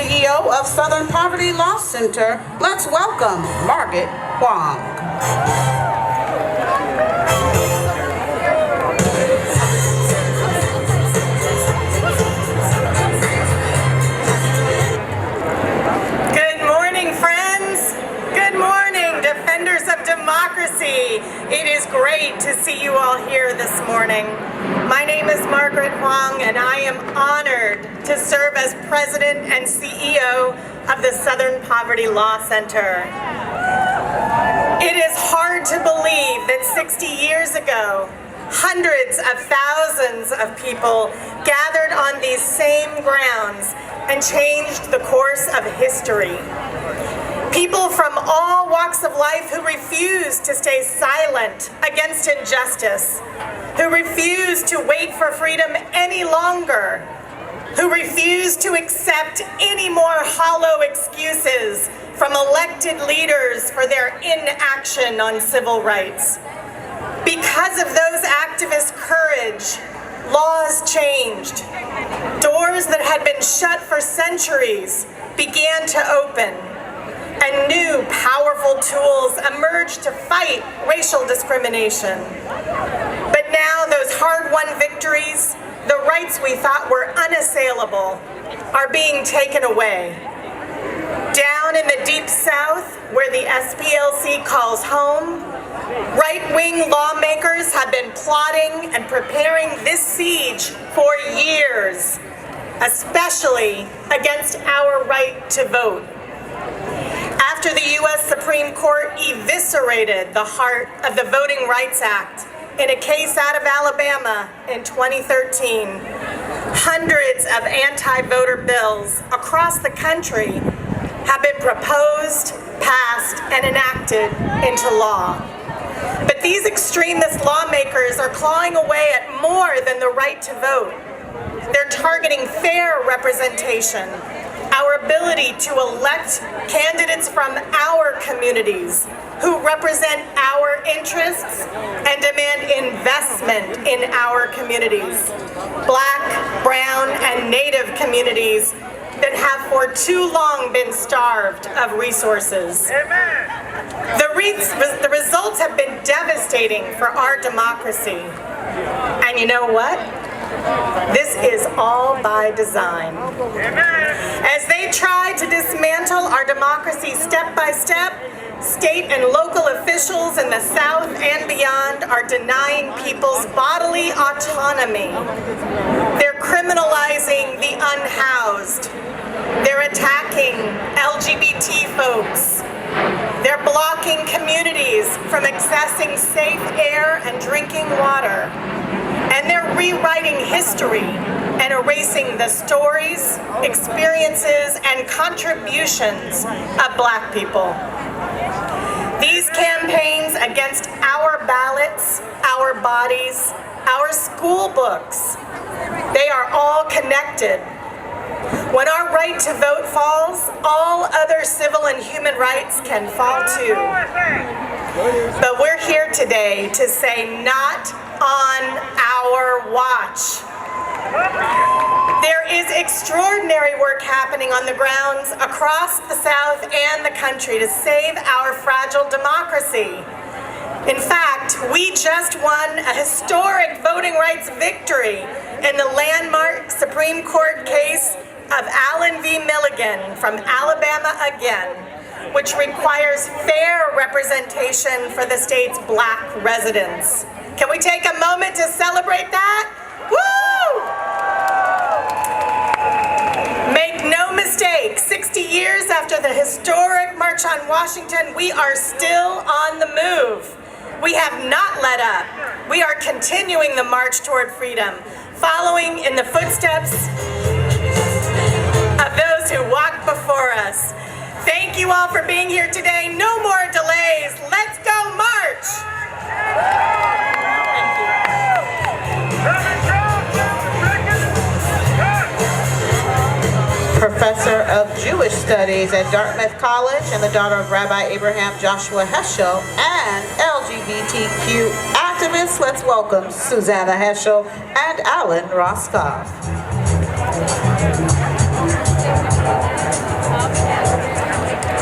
CEO of Southern Poverty Law Center, let's welcome Margaret HUANG. It is great to see you all here this morning. My name is Margaret HUANG, and I am honored to serve as President and CEO of the Southern Poverty Law Center. It is hard to believe that 60 years ago, hundreds of thousands of people gathered on these same grounds and changed the course of history. People from all walks of life who refuse to stay silent against injustice, who refuse to wait for freedom any longer, who refuse to accept any more hollow excuses from elected leaders for their inaction on civil rights. Because of those activists' courage, laws changed. Doors that had been shut for centuries began to open, and new, powerful tools emerged to fight racial discrimination. But now those hard-won victories, the rights we thought were unassailable, are being taken away. Down in the Deep South, where the SPLC calls home, right-wing lawmakers have been plotting and preparing this siege for years, especially against our right to vote. After the U.S. Supreme Court eviscerated the heart of the Voting Rights Act in a case out of Alabama in 2013, hundreds of anti-voter bills across the country have been proposed, passed, and enacted into law. But these extremist lawmakers are clawing away at more than the right to vote. They're targeting fair representation, our ability to elect candidates from our communities who represent our interests and demand investment in our communities, Black, brown, and Native communities that have for too long been starved of resources. The results have been devastating for our democracy. And you know what? This is all by design. As they try to dismantle our democracy step by step, state and local officials in the South and beyond are denying people's bodily autonomy. They're criminalizing the unhoused. They're attacking LGBT folks. They're blocking communities from accessing safe air and drinking water. And they're rewriting history and erasing the stories, experiences, and contributions of Black people. These campaigns against our ballots, our bodies, our school books, they are all connected. When our right to vote falls, all other civil and human rights can fall too. But we're here today to say not on our watch. There is extraordinary work happening on the grounds across the South and the country to save our fragile democracy. In fact, we just won a historic voting rights victory in the landmark Supreme Court case of Allen v. Milligan from Alabama again, which requires fair representation for the state's Black residents. Can we take a moment to celebrate that? Woo! Make no mistake, 60 years after the historic March on Washington, we are still on the move. We have not let up. We are continuing the march toward freedom, following in the footsteps of those who walked before us. Thank you all for being here today. No more delays. Let's go march! Professor of Jewish Studies at Dartmouth College and the daughter of Rabbi Abraham Joshua Heschel, and LGBTQ activists, let's welcome Susanna Heschel and Alan Roscoff.